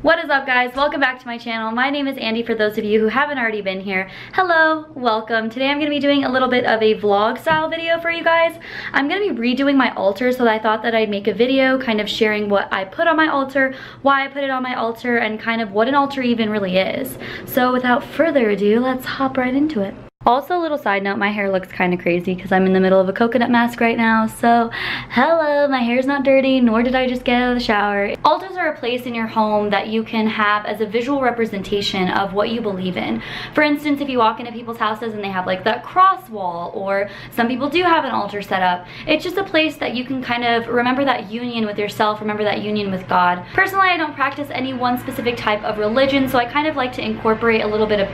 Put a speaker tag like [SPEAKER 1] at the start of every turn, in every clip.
[SPEAKER 1] What is up, guys? Welcome back to my channel. My name is Andy for those of you who haven't already been here. Hello, welcome. Today I'm going to be doing a little bit of a vlog style video for you guys. I'm going to be redoing my altar, so I thought that I'd make a video kind of sharing what I put on my altar, why I put it on my altar, and kind of what an altar even really is. So without further ado, let's hop right into it. Also, a little side note, my hair looks kind of crazy because I'm in the middle of a coconut mask right now. So, hello, my hair's not dirty, nor did I just get out of the shower. Altars are a place in your home that you can have as a visual representation of what you believe in. For instance, if you walk into people's houses and they have like that cross wall, or some people do have an altar set up, it's just a place that you can kind of remember that union with yourself, remember that union with God. Personally, I don't practice any one specific type of religion, so I kind of like to incorporate a little bit of...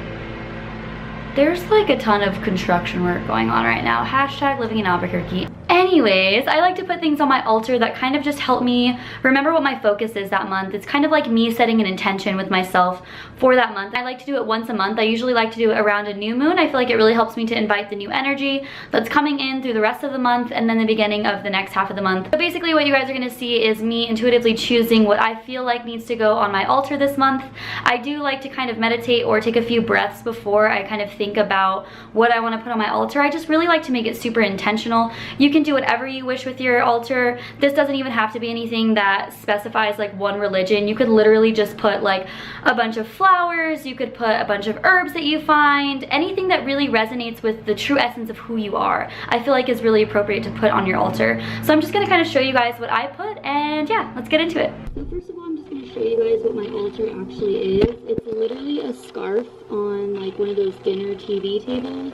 [SPEAKER 1] There's like a ton of construction work going on right now. Hashtag living in Albuquerque. Anyways, I like to put things on my altar that kind of just help me remember what my focus is that month. It's kind of like me setting an intention with myself for that month. I like to do it once a month. I usually like to do it around a new moon. I feel like it really helps me to invite the new energy that's coming in through the rest of the month and then the beginning of the next half of the month. So basically what you guys are gonna see is me intuitively choosing what I feel like needs to go on my altar this month. I do like to kind of meditate or take a few breaths before I kind of think about what I want to put on my altar. I just really like to make it super intentional. You can do whatever you wish with your altar. This doesn't even have to be anything that specifies like one religion. You could literally just put like a bunch of flowers, you could put a bunch of herbs that you find, anything that really resonates with the true essence of who you are, I feel like is really appropriate to put on your altar. So I'm just gonna kind of show you guys what I put, and yeah, let's get into it. So first of all, I'm just gonna show you guys what my altar actually is. It's literally a scarf on like one of those dinner TV tables.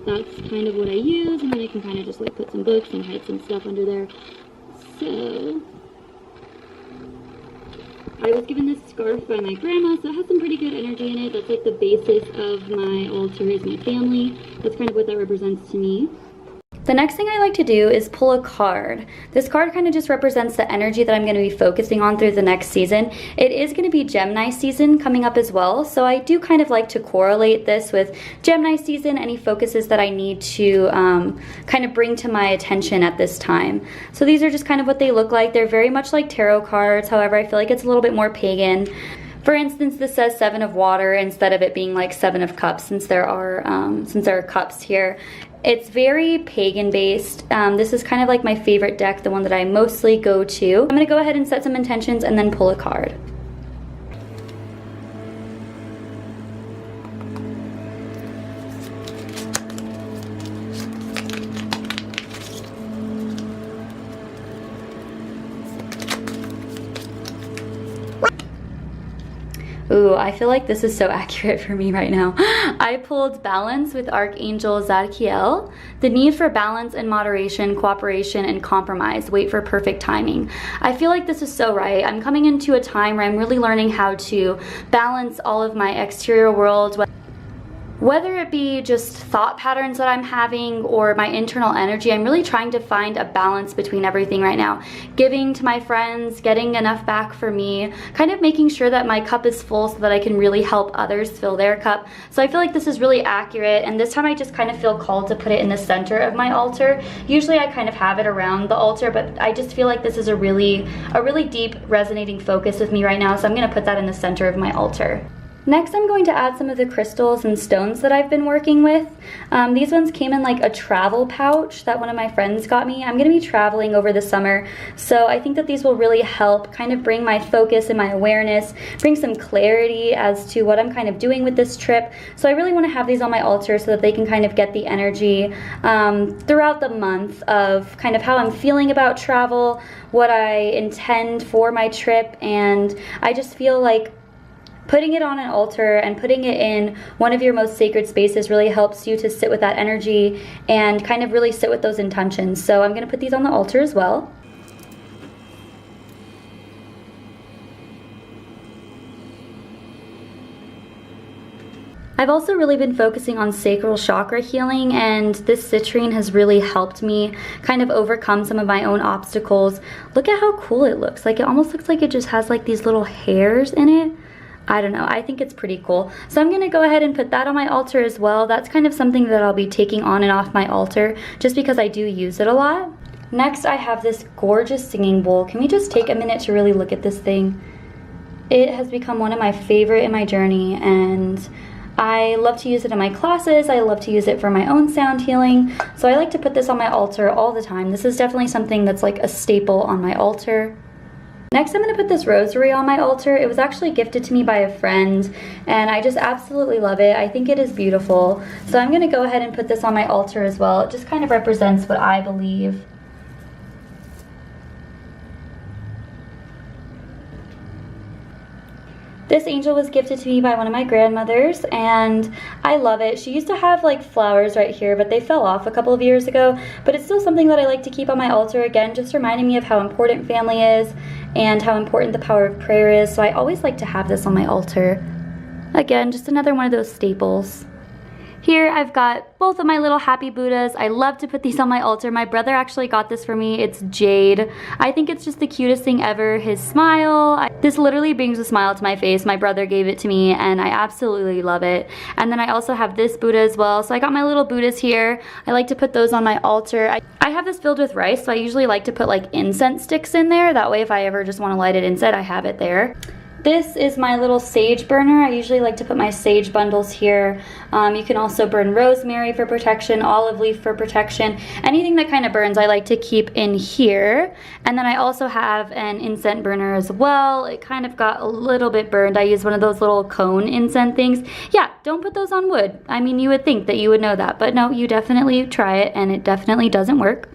[SPEAKER 1] That's kind of what I use, and then I can kind of just like put some books and hide some stuff under there. So I was given this scarf by my grandma, so it has some pretty good energy in it. That's like the basis of my altar is my family. That's kind of what that represents to me. The next thing I like to do is pull a card. This card kind of just represents the energy that I'm going to be focusing on through the next season. It is going to be Gemini season coming up as well, so I do kind of like to correlate this with Gemini season, any focuses that I need to kind of bring to my attention at this time. So these are just kind of what they look like. They're very much like tarot cards, however I feel like it's a little bit more pagan. For instance, this says 7 of water instead of it being like 7 of cups, since there are cups here. It's very pagan based. This is kind of like my favorite deck, the one that I mostly go to. I'm gonna go ahead and set some intentions and then pull a card. Ooh, I feel like this is so accurate for me right now. I pulled balance with Archangel Zadkiel. The need for balance and moderation, cooperation, and compromise. Wait for perfect timing. I feel like this is so right. I'm coming into a time where I'm really learning how to balance all of my exterior world, whether it be just thought patterns that I'm having or my internal energy. I'm really trying to find a balance between everything right now. Giving to my friends, getting enough back for me, kind of making sure that my cup is full so that I can really help others fill their cup. So I feel like this is really accurate, and this time I just kind of feel called to put it in the center of my altar. Usually I kind of have it around the altar, but I just feel like this is a really deep resonating focus with me right now, so I'm gonna put that in the center of my altar. Next, I'm going to add some of the crystals and stones that I've been working with. These ones came in like a travel pouch that one of my friends got me. I'm going to be traveling over the summer, so I think that these will really help kind of bring my focus and my awareness, bring some clarity as to what I'm kind of doing with this trip. So I really want to have these on my altar so that they can kind of get the energy throughout the month of kind of how I'm feeling about travel, what I intend for my trip, and I just feel like putting it on an altar and putting it in one of your most sacred spaces really helps you to sit with that energy and kind of really sit with those intentions. So I'm going to put these on the altar as well. I've also really been focusing on sacral chakra healing, and this citrine has really helped me kind of overcome some of my own obstacles. Look at how cool it looks. Like, it almost looks like it just has like these little hairs in it. I don't know, I think it's pretty cool. So I'm gonna go ahead and put that on my altar as well. That's kind of something that I'll be taking on and off my altar just because I do use it a lot. Next, I have this gorgeous singing bowl. Can we just take a minute to really look at this thing? It has become one of my favorite in my journey, and I love to use it in my classes. I love to use it for my own sound healing. So I like to put this on my altar all the time. This is definitely something that's like a staple on my altar. Next, I'm going to put this rosary on my altar. It was actually gifted to me by a friend, and I just absolutely love it. I think it is beautiful. So I'm going to go ahead and put this on my altar as well. It just kind of represents what I believe. This angel was gifted to me by one of my grandmothers, and I love it. She used to have like flowers right here, but they fell off a couple of years ago. But it's still something that I like to keep on my altar, again, just reminding me of how important family is and how important the power of prayer is. So I always like to have this on my altar. Again, just another one of those staples. Here I've got both of my little happy Buddhas. I love to put these on my altar. My brother actually got this for me. It's jade. I think it's just the cutest thing ever. His smile. This literally brings a smile to my face. My brother gave it to me and I absolutely love it. And then I also have this Buddha as well. So I got my little Buddhas here. I like to put those on my altar. I have this filled with rice, so I usually like to put like incense sticks in there. That way if I ever just want to light it instead, I have it there. This is my little sage burner. I usually like to put my sage bundles here. You can also burn rosemary for protection, olive leaf for protection. Anything that kind of burns I like to keep in here. And then I also have an incense burner as well. It kind of got a little bit burned. I use one of those little cone incense things. Yeah, don't put those on wood. I mean, you would think that you would know that, but no, you definitely try it and it definitely doesn't work.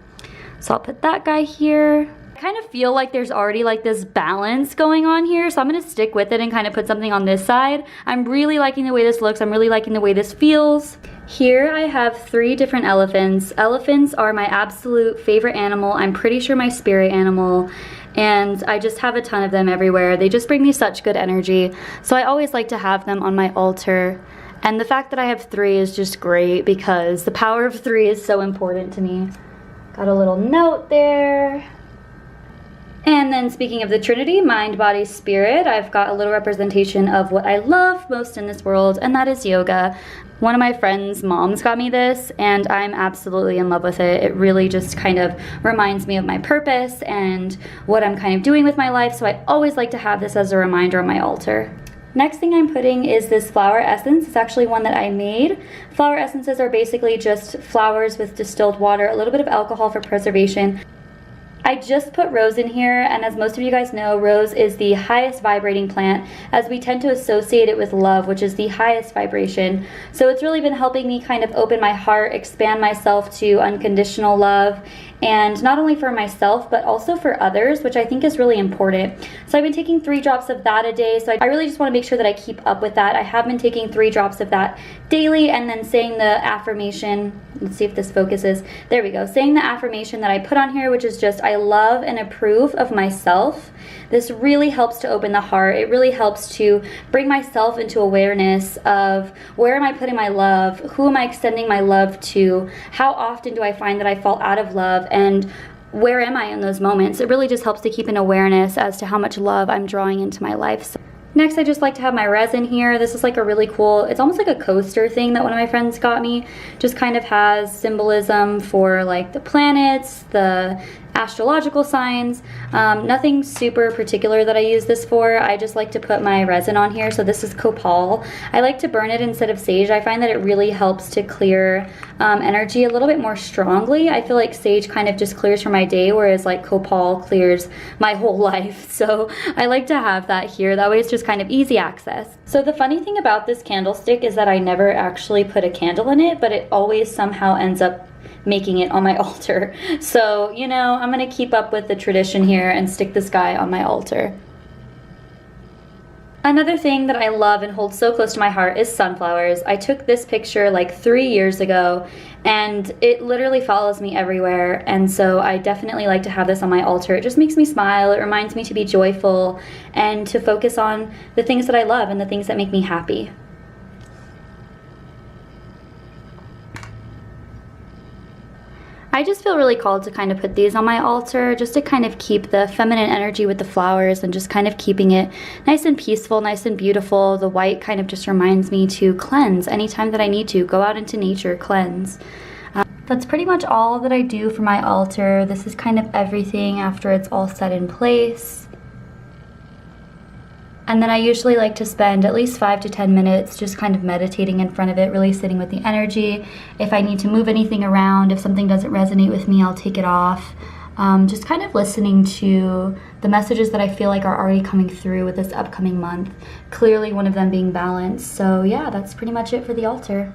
[SPEAKER 1] So I'll put that guy here. I kind of feel like there's already like this balance going on here, so I'm going to stick with it and kind of put something on this side. I'm really liking the way this looks. I'm really liking the way this feels. Here I have 3 different elephants. Elephants are my absolute favorite animal. I'm pretty sure my spirit animal, and I just have a ton of them everywhere. They just bring me such good energy, so I always like to have them on my altar. And the fact that I have 3 is just great because the power of 3 is so important to me. Got a little note there. And then speaking of the Trinity, mind, body, spirit, I've got a little representation of what I love most in this world, and that is yoga. One of my friend's moms got me this, and I'm absolutely in love with it. It really just kind of reminds me of my purpose and what I'm kind of doing with my life, so I always like to have this as a reminder on my altar. Next thing I'm putting is this flower essence. It's actually one that I made. Flower essences are basically just flowers with distilled water, a little bit of alcohol for preservation. I just put rose in here, and as most of you guys know, rose is the highest vibrating plant, as we tend to associate it with love, which is the highest vibration. So it's really been helping me kind of open my heart, expand myself to unconditional love, and not only for myself, but also for others, which I think is really important. So I've been taking 3 drops of that a day, so I really just want to make sure that I keep up with that. I have been taking 3 drops of that daily, and then saying the affirmation. Let's see if this focuses. There we go. Saying the affirmation that I put on here, which is just, I love and approve of myself. This really helps to open the heart. It really helps to bring myself into awareness of where am I putting my love? Who am I extending my love to? How often do I find that I fall out of love? And where am I in those moments? It really just helps to keep an awareness as to how much love I'm drawing into my life. So next, I just like to have my resin here. This is like a really cool, it's almost like a coaster thing that one of my friends got me. Just kind of has symbolism for like the planets, the astrological signs. Nothing super particular that I use this for. I just like to put my resin on here. So this is copal. I like to burn it instead of sage. I find that it really helps to clear energy a little bit more strongly. I feel like sage kind of just clears for my day, whereas like copal clears my whole life. So I like to have that here. That way it's just kind of easy access. So the funny thing about this candlestick is that I never actually put a candle in it, but it always somehow ends up making it on my altar. So, you know, I'm gonna keep up with the tradition here and stick this guy on my altar. Another thing that I love and hold so close to my heart is sunflowers. I took this picture like 3 years ago, and it literally follows me everywhere, and so I definitely like to have this on my altar. It just makes me smile. It reminds me to be joyful and to focus on the things that I love and the things that make me happy. I just feel really called to kind of put these on my altar just to kind of keep the feminine energy with the flowers and just kind of keeping it nice and peaceful, nice and beautiful. The white kind of just reminds me to cleanse anytime that I need to. Go out into nature, cleanse. That's pretty much all that I do for my altar. This is kind of everything after it's all set in place. And then I usually like to spend at least 5 to 10 minutes just kind of meditating in front of it, really sitting with the energy. If I need to move anything around, if something doesn't resonate with me, I'll take it off. Just kind of listening to the messages that I feel like are already coming through with this upcoming month. Clearly one of them being balance. So yeah, that's pretty much it for the altar.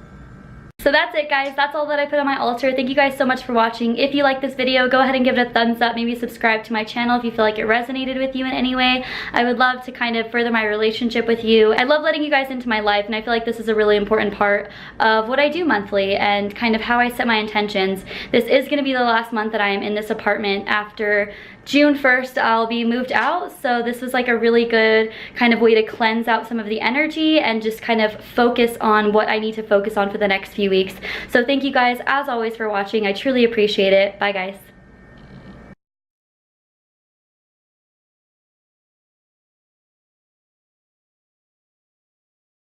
[SPEAKER 1] So that's it, guys. That's all that I put on my altar. Thank you guys so much for watching. If you like this video, go ahead and give it a thumbs up. Maybe subscribe to my channel if you feel like it resonated with you in any way. I would love to kind of further my relationship with you. I love letting you guys into my life, and I feel like this is a really important part of what I do monthly and kind of how I set my intentions. This is gonna be the last month that I am in this apartment. After June 1st, I'll be moved out, so this was like a really good kind of way to cleanse out some of the energy and just kind of focus on what I need to focus on for the next few weeks. So thank you guys, as always, for watching. I truly appreciate it. Bye, guys.